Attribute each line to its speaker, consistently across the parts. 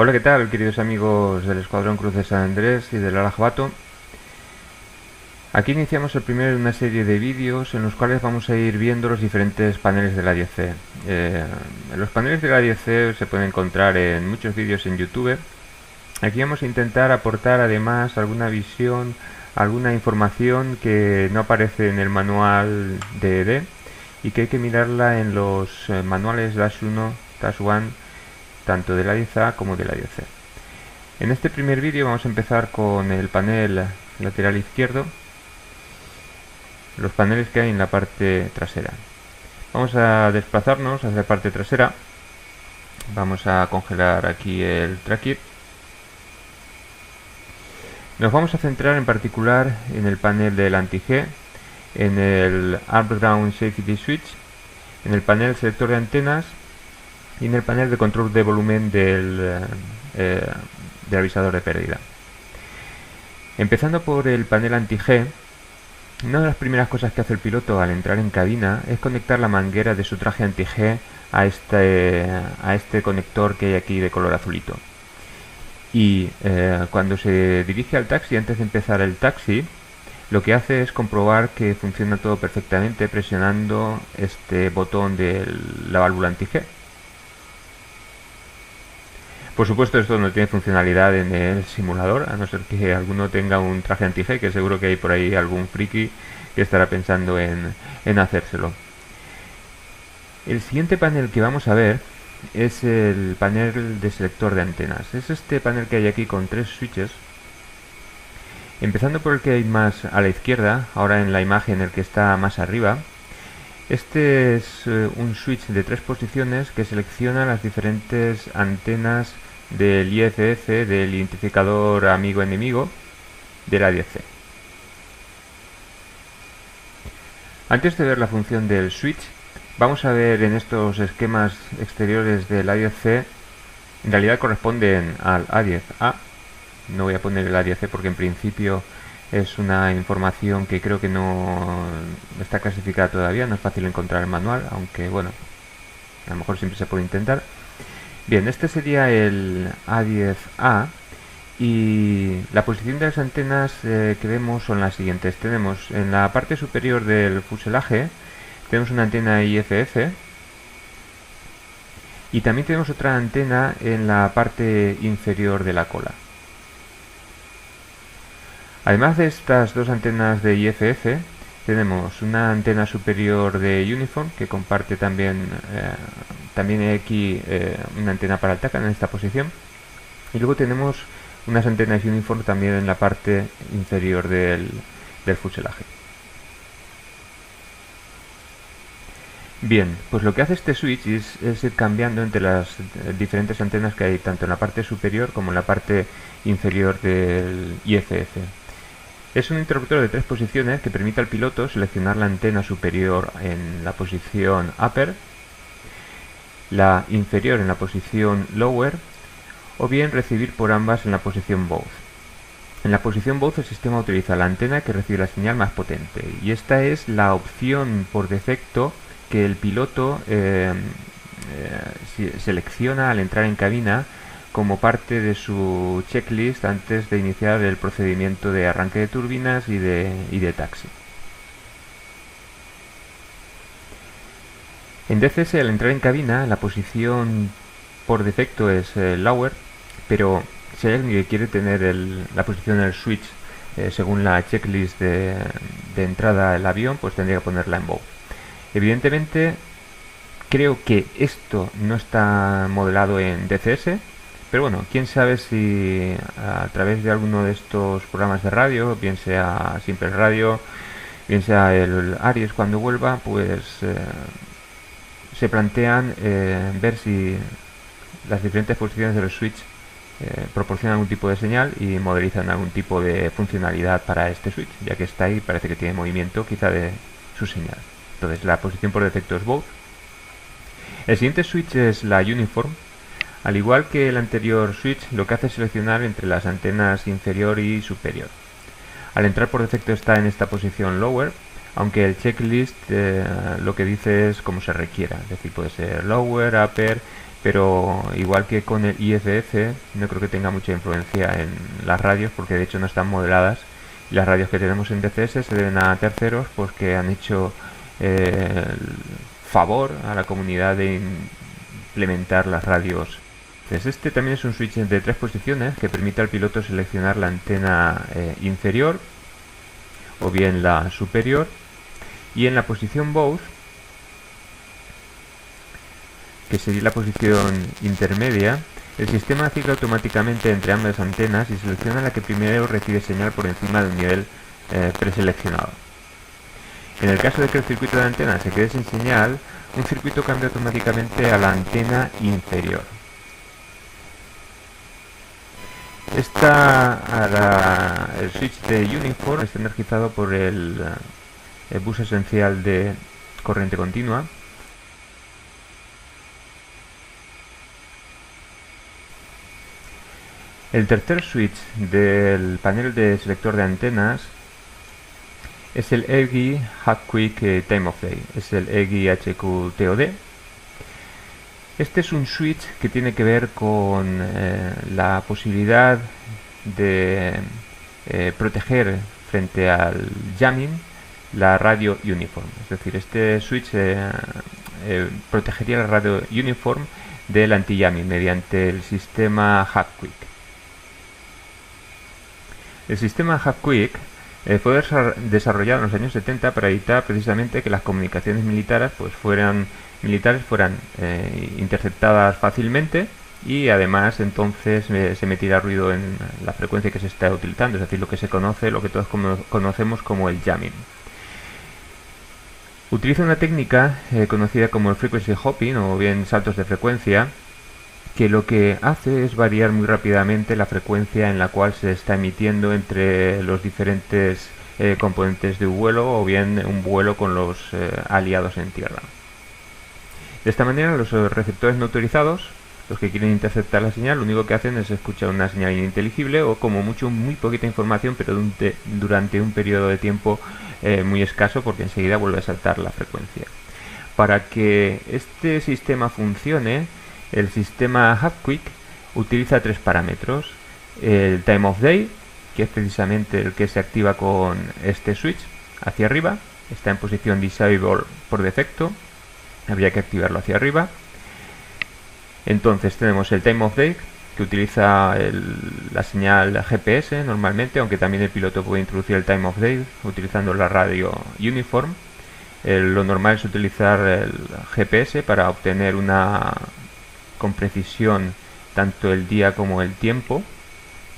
Speaker 1: Hola, ¿qué tal, queridos amigos del Escuadrón Cruz de San Andrés y del Arajabato? Aquí iniciamos el primero de una serie de vídeos en los cuales vamos a ir viendo los diferentes paneles de la 10C. Los paneles de la 10C se pueden encontrar en muchos vídeos en YouTube. Aquí vamos a intentar aportar además alguna visión, alguna información que no aparece en el manual de ED y que hay que mirarla en los manuales Dash 1, Dash 1, tanto de la 10A como de la 10C. En este primer vídeo vamos a empezar con el panel lateral izquierdo, los paneles que hay en la parte trasera. Vamos a desplazarnos hacia la parte trasera, vamos a congelar aquí el trackit. Nos vamos a centrar en particular en el panel del anti-G, en el Up-Down Safety Switch, en el panel selector de antenas y en el panel de control de volumen del avisador de pérdida. Empezando por el panel anti-G, una de las primeras cosas que hace el piloto al entrar en cabina es conectar la manguera de su traje anti-G a este conector que hay aquí de color azulito. Y cuando se dirige al taxi, antes de empezar el taxi, lo que hace es comprobar que funciona todo perfectamente presionando este botón de la válvula anti-G. Por supuesto, esto no tiene funcionalidad en el simulador, a no ser que alguno tenga un traje anti-G, que seguro que hay por ahí algún friki que estará pensando en hacérselo. El siguiente panel que vamos a ver es el panel de selector de antenas. Es este panel que hay aquí con 3 switches. Empezando por el que hay más a la izquierda, ahora en la imagen el que está más arriba. Este es un switch de 3 posiciones que selecciona las diferentes antenas del IFF, del identificador amigo-enemigo, de la 10C. Antes de ver la función del switch, vamos a ver en estos esquemas exteriores del A10C, en realidad corresponden al A10A. No voy a poner el A10C porque en principio es una información que creo que no está clasificada todavía, no es fácil encontrar el manual, aunque bueno, a lo mejor siempre se puede intentar. Bien, este sería el A10A y la posición de las antenas que vemos son las siguientes. Tenemos en la parte superior del fuselaje, tenemos una antena IFF y también tenemos otra antena en la parte inferior de la cola. Además de estas dos antenas de IFF, tenemos una antena superior de Uniform que comparte también hay aquí una antena para el TACAN en esta posición. Y luego tenemos unas antenas Uniform también en la parte inferior del fuselaje. Bien, pues lo que hace este switch es ir cambiando entre las diferentes antenas que hay tanto en la parte superior como en la parte inferior del IFF. Es un interruptor de 3 posiciones que permite al piloto seleccionar la antena superior en la posición upper, la inferior en la posición lower o bien recibir por ambas en la posición both. En la posición both el sistema utiliza la antena que recibe la señal más potente y esta es la opción por defecto que el piloto selecciona al entrar en cabina como parte de su checklist antes de iniciar el procedimiento de arranque de turbinas y de taxi. En DCS, al entrar en cabina, la posición por defecto es lower, pero si hay alguien que quiere tener la posición del switch según la checklist de entrada del avión, pues tendría que ponerla en bow. Evidentemente, creo que esto no está modelado en DCS, pero bueno, quién sabe si a través de alguno de estos programas de radio, bien sea Simple Radio, bien sea el Aries cuando vuelva, pues se plantean ver si las diferentes posiciones de los switch proporcionan algún tipo de señal y modelizan algún tipo de funcionalidad para este switch, ya que está ahí, parece que tiene movimiento quizá de su señal. Entonces la posición por defecto es both. El siguiente switch es la Uniform. Al igual que el anterior switch, lo que hace es seleccionar entre las antenas inferior y superior. Al entrar por defecto está en esta posición lower, aunque el checklist lo que dice es como se requiera, es decir, puede ser lower, upper, pero igual que con el IFF, no creo que tenga mucha influencia en las radios, porque de hecho no están modeladas. Y las radios que tenemos en DCS se deben a terceros, pues que han hecho el favor a la comunidad de implementar las radios. Entonces este también es un switch de 3 posiciones que permite al piloto seleccionar la antena inferior o bien la superior, y en la posición both, que sería la posición intermedia, el sistema cicla automáticamente entre ambas antenas y selecciona la que primero recibe señal por encima del nivel preseleccionado. En el caso de que el circuito de antena se quede sin señal, un circuito cambia automáticamente a la antena inferior. El switch de Uniform está energizado por el bus esencial de corriente continua. El tercer switch del panel de selector de antenas es el EGI HackQuick Time of Day, es el EGI HQTOD. Este es un switch que tiene que ver con la posibilidad de proteger frente al jamming la radio uniform. Es decir, este switch protegería la radio uniform del anti-jamming mediante el sistema HackQuick. El sistema HackQuick fue desarrollado en los años 70 para evitar precisamente que las comunicaciones militares fueran interceptadas fácilmente, y además entonces se metiera ruido en la frecuencia que se está utilizando, es decir, lo que todos conocemos como el jamming. Utiliza una técnica conocida como el frequency hopping, o bien saltos de frecuencia, que lo que hace es variar muy rápidamente la frecuencia en la cual se está emitiendo entre los diferentes componentes de un vuelo, o bien un vuelo con los aliados en tierra. De esta manera, los receptores no autorizados, los que quieren interceptar la señal, lo único que hacen es escuchar una señal ininteligible o como mucho muy poquita información, pero durante un periodo de tiempo muy escaso, porque enseguida vuelve a saltar la frecuencia. Para que este sistema funcione, el sistema HackQuick utiliza 3 parámetros: el time of day, que es precisamente el que se activa con este switch hacia arriba, está en posición disable por defecto, habría que activarlo hacia arriba. Entonces tenemos el time of day, que utiliza la señal GPS normalmente, aunque también el piloto puede introducir el time of day utilizando la radio uniform. Lo normal es utilizar el GPS para obtener con precisión tanto el día como el tiempo.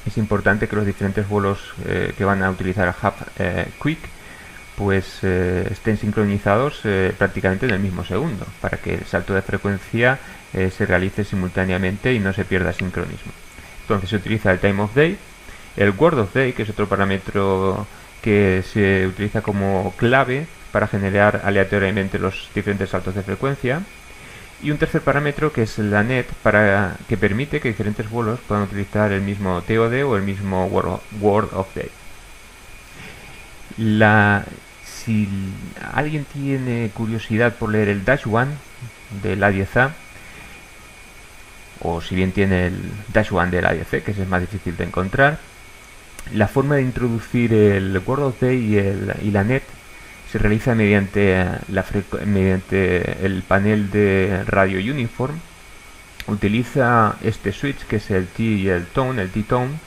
Speaker 1: Es importante que los diferentes vuelos que van a utilizar HackQuick estén sincronizados prácticamente en el mismo segundo, para que el salto de frecuencia se realice simultáneamente y no se pierda sincronismo. Entonces se utiliza el time of day, el word of day, que es otro parámetro que se utiliza como clave para generar aleatoriamente los diferentes saltos de frecuencia, y un tercer parámetro que es la net, que permite que diferentes vuelos puedan utilizar el mismo TOD o el mismo word of day. Si alguien tiene curiosidad por leer el Dash 1 del A10A, o si bien tiene el Dash 1 del A10C, que es más difícil de encontrar, la forma de introducir el Word of Day y la net se realiza mediante el panel de radio uniform. Utiliza este switch, que es el T y el T-tone,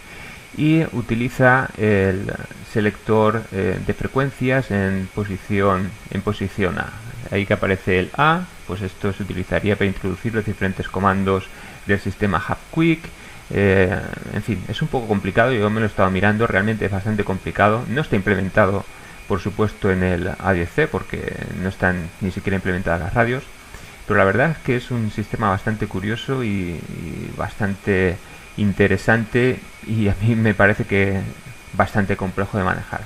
Speaker 1: y utiliza el selector de frecuencias en posición A. Ahí que aparece el A, pues esto se utilizaría para introducir los diferentes comandos del sistema HackQuick. En fin, es un poco complicado, yo me lo he estado mirando, realmente es bastante complicado. No está implementado, por supuesto, en el A10C, porque no están ni siquiera implementadas las radios, pero la verdad es que es un sistema bastante curioso y bastante interesante, y a mí me parece que bastante complejo de manejar.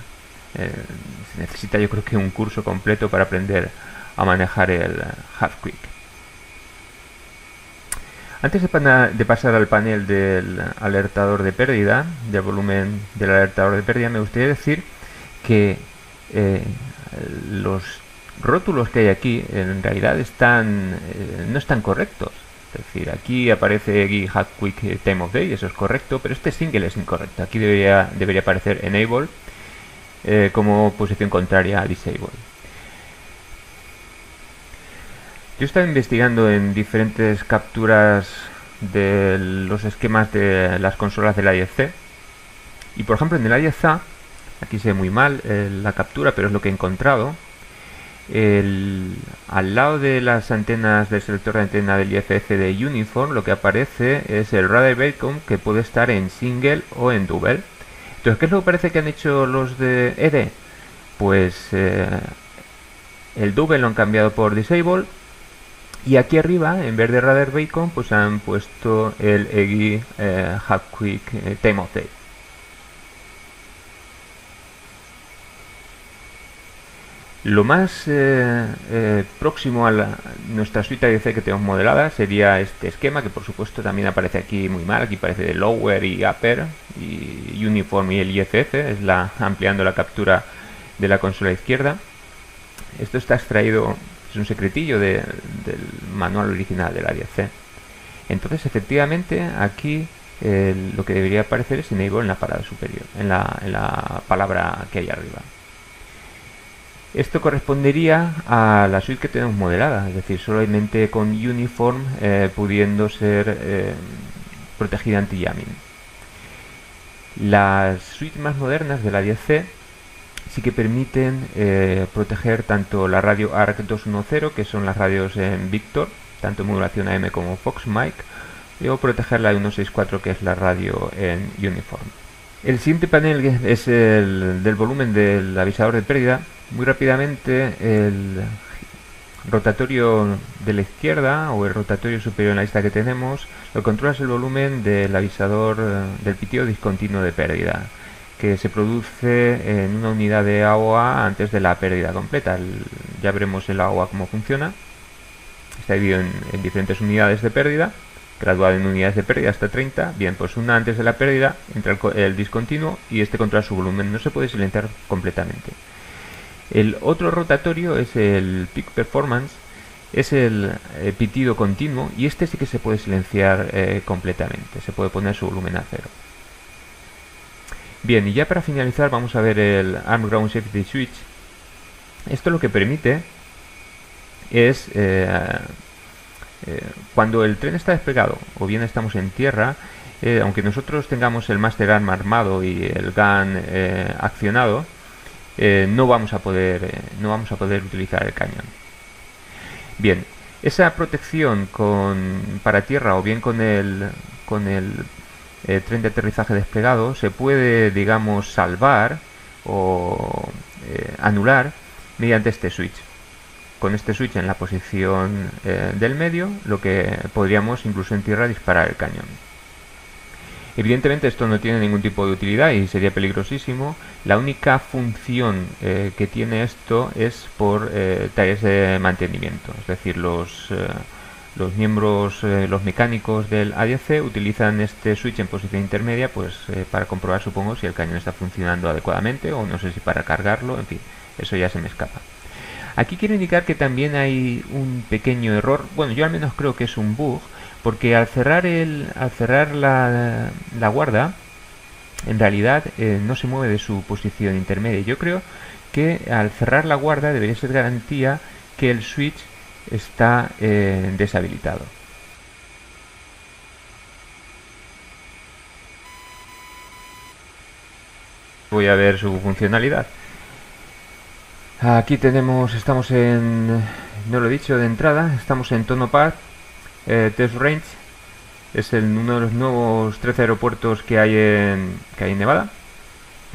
Speaker 1: Se necesita, yo creo, que un curso completo para aprender a manejar el HackQuick. Antes de pasar al panel del alertador de pérdida, del volumen del alertador de pérdida, me gustaría decir que los rótulos que hay aquí en realidad no están correctos. Es Es decir, aquí aparece EGI Have Quick Time of Day, eso es correcto, pero este single es incorrecto. Aquí debería aparecer Enable como posición contraria a Disable. Yo estaba investigando en diferentes capturas de los esquemas de las consolas de la 10C y por ejemplo en el A10A, aquí se ve muy mal la captura, pero es lo que he encontrado. Al lado de las antenas del selector de antena del IFF de Uniform, lo que aparece es el radar beacon, que puede estar en single o en double. Entonces, ¿qué es lo que parece que han hecho los de ED? Pues el double lo han cambiado por disable, y aquí arriba, en vez de radar beacon, pues han puesto el EGI Have Quick Time of Day. Lo más próximo a nuestra suite ADC que tenemos modelada sería este esquema, que por supuesto también aparece aquí muy mal. Aquí parece de lower y upper, y uniform y el IFF, ampliando la captura de la consola izquierda. Esto está extraído, es un secretillo del manual original de la ADC. Entonces, efectivamente, aquí lo que debería aparecer es enable en la palabra superior, en la palabra que hay arriba. Esto correspondería a la suite que tenemos modelada, es decir, solamente con Uniform pudiendo ser protegida anti-jamming. Las suites más modernas de la 10C sí que permiten proteger tanto la radio ARC210, que son las radios en Victor, tanto modulación AM como Fox Mic, o proteger la 164, que es la radio en Uniform. El siguiente panel es el del volumen del avisador de pérdida. Muy rápidamente, el rotatorio de la izquierda o el rotatorio superior en la lista que tenemos, lo que controla es el volumen del avisador del pitido discontinuo de pérdida, que se produce en una unidad de AOA antes de la pérdida completa. Ya veremos el AOA cómo funciona. Está dividido en diferentes unidades de pérdida, graduado en unidades de pérdida hasta 30. Bien, pues una antes de la pérdida entra el discontinuo y este controla su volumen, no se puede silenciar completamente. El otro rotatorio es el Peak Performance, es el pitido continuo, y este sí que se puede silenciar completamente, se puede poner su volumen a 0. Bien, y ya para finalizar vamos a ver el Arm Ground Safety Switch. Esto lo que permite es cuando el tren está despegado o bien estamos en tierra, aunque nosotros tengamos el Master Arm armado y el GAN accionado, no vamos a poder utilizar el cañón. Bien, esa protección para tierra o bien con el tren de aterrizaje desplegado se puede, digamos, salvar o anular mediante este switch. Con este switch en la posición del medio, lo que podríamos incluso en tierra disparar el cañón. Evidentemente esto no tiene ningún tipo de utilidad y sería peligrosísimo. La única función que tiene esto es por tareas de mantenimiento. Es decir, los miembros, los mecánicos del ADC utilizan este switch en posición intermedia pues para comprobar, supongo, si el cañón está funcionando adecuadamente, o no sé si para cargarlo, en fin, eso ya se me escapa. Aquí quiero indicar que también hay un pequeño error, bueno, yo al menos creo que es un bug, porque al cerrar la guarda, en realidad no se mueve de su posición intermedia. Yo creo que al cerrar la guarda debería ser garantía que el switch está deshabilitado. Voy a ver su funcionalidad. Aquí estamos en, no lo he dicho de entrada, estamos en TonoPath Test Range. Es uno de los nuevos 13 aeropuertos que hay en Nevada.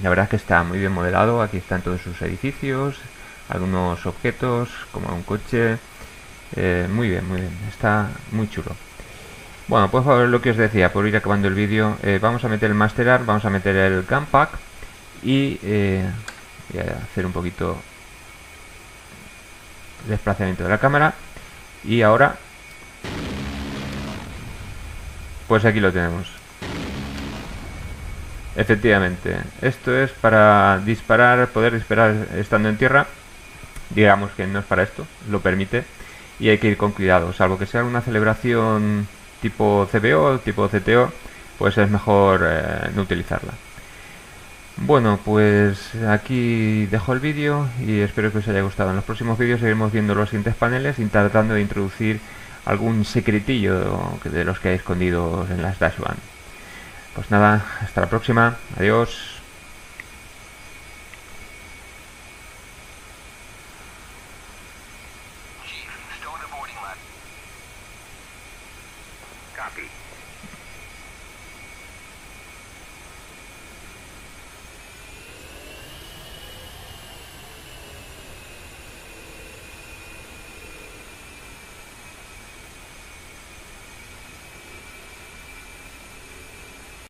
Speaker 1: La verdad es que está muy bien modelado. Aquí están todos sus edificios, algunos objetos como un coche. Muy bien, está muy chulo. Bueno, pues a ver lo que os decía, por ir acabando el vídeo, vamos a meter el Master Arm, vamos a meter el Gun Pack y voy a hacer un poquito de desplazamiento de la cámara. Y ahora pues aquí lo tenemos. Efectivamente, esto es para disparar, poder disparar estando en tierra. Digamos que no es para esto, lo permite. y hay que ir con cuidado, salvo que sea una celebración tipo CBO, tipo CTO, pues es mejor no utilizarla. Bueno, pues aquí dejo el vídeo y espero que os haya gustado. En los próximos vídeos seguiremos viendo los siguientes paneles y tratando de introducir algún secretillo de los que hay escondidos en las Dashband. Pues nada, hasta la próxima. Adiós.
Speaker 2: Copy.